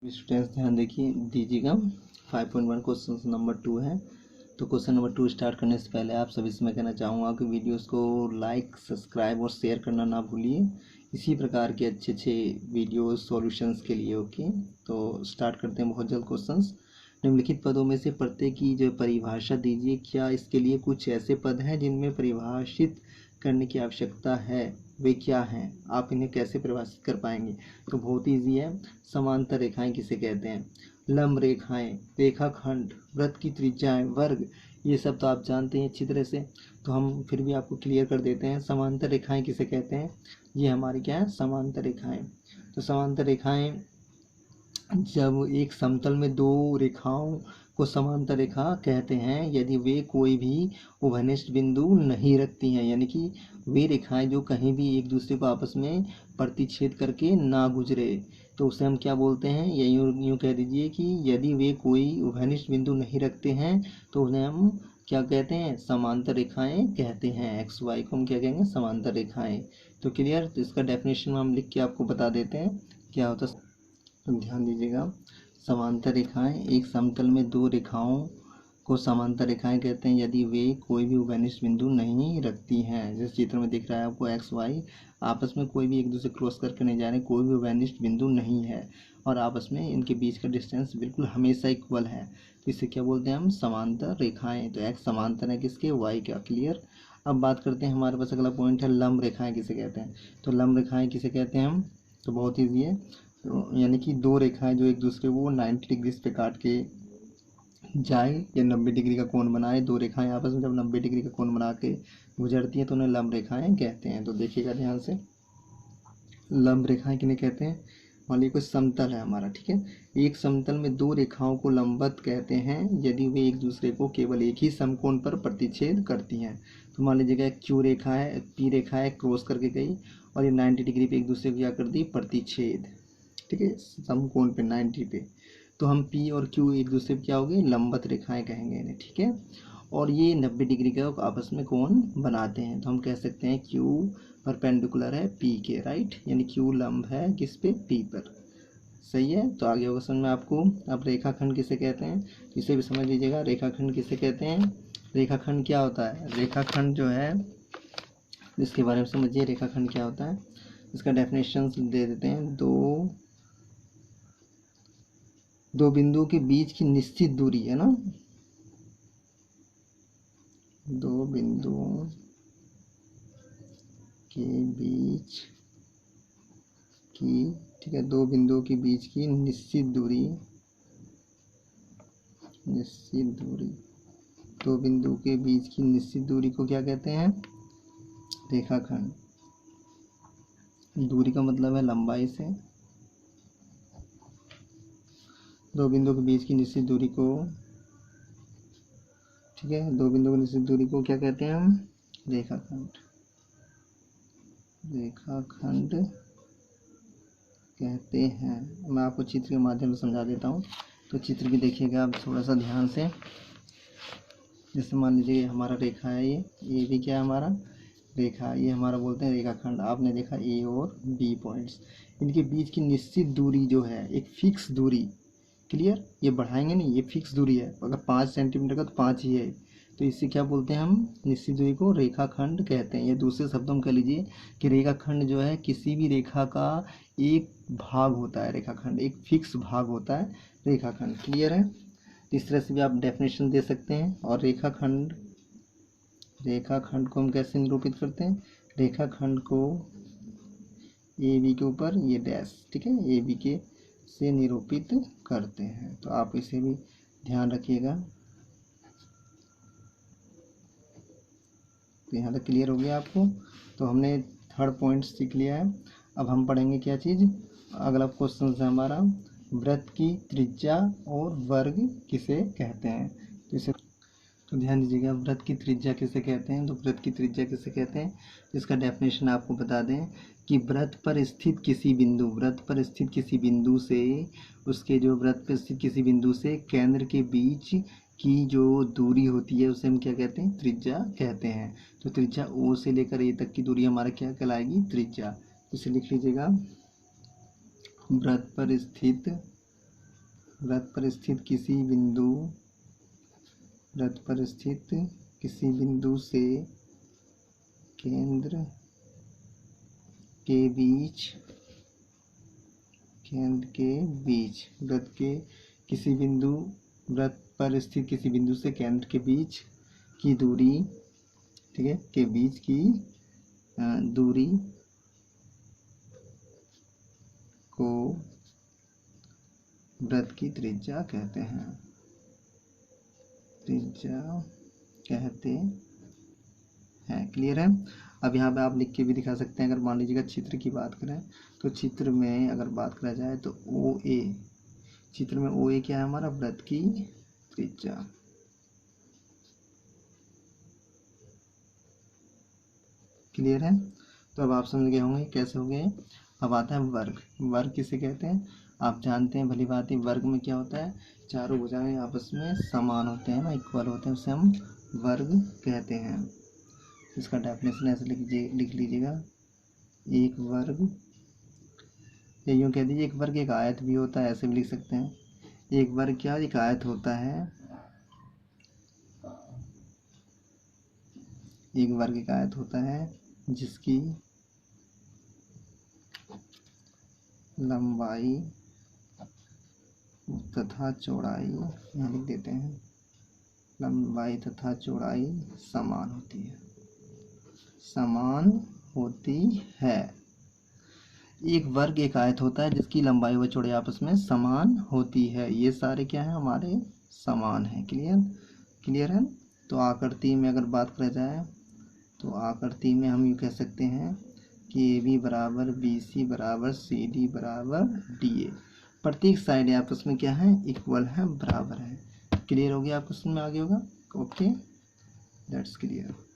Students ध्यान देखिए दीजिएगा। 5.1 क्वेश्चन नंबर 2 है। तो क्वेश्चन नंबर 2 स्टार्ट करने से पहले आप सभी से मैं कहना चाहूँगा कि वीडियोस को लाइक, सब्सक्राइब और शेयर करना ना भूलिए, इसी प्रकार के अच्छे अच्छे वीडियो सॉल्यूशंस के लिए। ओके, तो स्टार्ट करते हैं बहुत जल्द क्वेश्चंस। निम्नलिखित पदों में से प्रत्येक की जो परिभाषा दीजिए। क्या इसके लिए कुछ ऐसे पद हैं जिनमें परिभाषित करने की आवश्यकता है? वे क्या हैं? आप इन्हें कैसे परिभाषित कर पाएंगे? तो बहुत ईजी है। समांतर रेखाएं किसे कहते हैं? लंब रेखाएं, रेखाखंड, वृत्त की त्रिज्याएं, वर्ग, ये सब तो आप जानते हैं अच्छी तरह से। तो हम फिर भी आपको क्लियर कर देते हैं। समांतर रेखाएं किसे कहते हैं? ये हमारी क्या है? समांतर रेखाएं। तो समांतर रेखाएं जब एक समतल में दो रेखाओं को समांतर रेखा कहते हैं यदि वे कोई भी उभयनिष्ठ बिंदु नहीं रखती हैं, यानी कि वे रेखाएं जो कहीं भी एक दूसरे को आपस में प्रतिच्छेद करके ना गुजरे, तो उसे हम क्या बोलते हैं? या यूँ कह दीजिए कि यदि वे कोई उभयनिष्ठ बिंदु नहीं रखते हैं तो उन्हें हम क्या कहते हैं? समांतर रेखाएं कहते हैं। एक्स वाई को हम क्या कहेंगे? समांतर रेखाएं। तो क्लियर? तो इसका डेफिनेशन हम लिख के आपको बता देते हैं क्या होता है। तो ध्यान दीजिएगा, समांतर रेखाएं एक समतल में दो रेखाओं को समांतर रेखाएं कहते हैं यदि वे कोई भी उभयनिष्ठ बिंदु नहीं रखती हैं। जिस चित्र में दिख रहा है आपको, एक्स वाई आपस में कोई भी एक दूसरे क्रॉस करके नहीं जा रहे, कोई भी उभयनिष्ठ बिंदु नहीं है और आपस में इनके बीच का डिस्टेंस बिल्कुल हमेशा इक्वल है, तो इसे क्या बोलते हैं हम? समांतर रेखाएं। तो एक्स समांतर है किसके? वाई का। क्लियर? अब बात करते हैं, हमारे पास अगला पॉइंट है लंब रेखाएं किसे कहते हैं। तो लंब रेखाएं किसे कहते हैं हम? तो बहुत ईजी है। तो यानी कि दो रेखाएं जो एक दूसरे को 90 डिग्री पे काट के जाए या 90 डिग्री का कोण बनाए, दो रेखाएं आपस में जब 90 डिग्री का कोण बना के गुजरती हैं तो उन्हें लंब रेखाएं कहते हैं। तो देखिएगा ध्यान से, लंब रेखाएं किन्हें कहते हैं? मान लीजिए कोई समतल है हमारा, ठीक है, एक समतल में दो रेखाओं को लंबवत कहते हैं यदि वे एक दूसरे को केवल एक ही समकोण पर प्रतिच्छेद करती हैं। तो मान लीजिएगा एक क्यू रेखा है, पी रेखा है, क्रॉस करके गई और ये 90 डिग्री पे एक दूसरे को क्या कर दी? प्रतिच्छेद, ठीक है, समकोण पे 90 पे। तो हम पी और क्यू एक दूसरे पे क्या हो गए? लंबवत रेखाएं कहेंगे इन्हें, ठीक है। और ये 90 डिग्री का आपस में कोण बनाते हैं, तो हम कह सकते हैं क्यू परपेंडिकुलर है पी के, राइट, यानी क्यू लंब है किस पे? पी पर। सही है। तो आगे होगा समझ में आपको। अब रेखाखंड किसे कहते हैं? इसे भी समझ लीजिएगा, रेखाखंड किसे कहते हैं? रेखाखंड क्या होता है? रेखाखंड जो है इसके बारे में समझिए, रेखाखंड क्या होता है। इसका डेफिनेशन दे देते हैं। दो बिंदुओं के बीच की निश्चित दूरी है ना, दो बिंदुओं के बीच की, ठीक है, दो बिंदुओं के बीच की निश्चित दूरी, दो बिंदुओं के बीच की निश्चित दूरी को क्या कहते हैं? रेखाखंड। दूरी का मतलब है लंबाई से, दो बिंदुओं के बीच की निश्चित दूरी को, ठीक है, दो बिंदुओं की निश्चित दूरी को क्या कहते हैं हम? रेखाखंड। रेखाखंड कहते हैं। मैं आपको चित्र के माध्यम से समझा देता हूँ, तो चित्र भी देखिएगा आप थोड़ा सा ध्यान से। जैसे मान लीजिए हमारा रेखा है, ये भी क्या है? हमारा रेखा, ये हमारा बोलते हैं रेखाखंड। आपने देखा ए और बी पॉइंट्स, इनके बीच की निश्चित दूरी जो है एक फिक्स दूरी। क्लियर? ये बढ़ाएंगे नहीं, ये फिक्स दूरी है। अगर 5 सेंटीमीटर का तो 5 ही है, तो इससे क्या बोलते हैं हम? निश्चित दूरी को रेखाखंड कहते हैं। या दूसरे शब्दों में कह लीजिए कि रेखाखंड जो है किसी भी रेखा का एक भाग होता है। रेखाखंड एक फिक्स भाग होता है रेखाखंड। क्लियर है? इस तरह से भी आप डेफिनेशन दे सकते हैं। और रेखाखंड को हम कैसे निरूपित करते हैं? रेखाखंड को ए बी के ऊपर ये डैश, ठीक है, ए बी के से निरूपित करते हैं। तो आप इसे भी ध्यान रखिएगा। तो यहाँ तक क्लियर हो गया आपको। तो हमने थर्ड पॉइंट सीख लिया है। अब हम पढ़ेंगे क्या चीज़? अगला क्वेश्चन है हमारा, वृत्त की त्रिज्या और वर्ग किसे कहते हैं? तो इसे तो ध्यान दीजिएगा, वृत्त की त्रिज्या किसे कहते हैं? तो वृत्त की त्रिज्या किसे कहते हैं, इसका डेफिनेशन आपको बता दें कि वृत्त पर स्थित किसी बिंदु से, उसके जो वृत्त पर स्थित किसी बिंदु से केंद्र के बीच की जो दूरी होती है उसे हम क्या कहते हैं? त्रिज्या कहते हैं। तो त्रिज्या ओ से लेकर ए तक की दूरी हमारा क्या कहलाएगी? त्रिज्या। इसे लिख लीजिएगा, वृत्त पर स्थित वृत्त पर स्थित किसी बिंदु से केंद्र के बीच वृत्त पर स्थित किसी बिंदु से केंद्र के बीच की दूरी, ठीक है, के बीच की दूरी को वृत्त की त्रिज्या कहते हैं। क्लियर है। अब यहाँ पे आप लिख के भी दिखा सकते हैं। अगर मान लीजिएगा चित्र की बात करें तो चित्र में अगर बात करा जाए तो चित्र में OA क्या है हमारा, वृत्त की त्रिज्या। क्लियर है। तो अब आप समझ गए होंगे कैसे हो गए। अब आता है वर्ग। वर्ग किसे कहते हैं आप जानते हैं भली बात है। वर्ग में क्या होता है, चारों भुजाएं आपस में समान होते हैं ना, इक्वल होते हैं, उसे हम वर्ग कहते हैं। इसका डेफिनेशन ऐसे लिख लीजिएगा, एक वर्ग, या यूँ कह दीजिए एक वर्ग एक आयत भी होता है, ऐसे भी लिख सकते हैं। एक वर्ग क्या, एक आयत होता है, एक वर्ग एक आयत होता है जिसकी लंबाई तथा चौड़ाई, यहाँ लिख देते हैं, लंबाई तथा चौड़ाई समान होती है। एक वर्ग एक आयत होता है जिसकी लंबाई व चौड़ाई आपस में समान होती है। ये सारे क्या हैं हमारे समान हैं। क्लियर है। तो आकृति में अगर बात करा जाए तो आकृति में हम ये कह सकते हैं कि AB बराबर BC बराबर CD बराबर DA, प्रत्येक साइड आपस में क्या है, इक्वल है, बराबर है। क्लियर हो गया, आपको समझ में आ गया होगा। Okay, that's clear.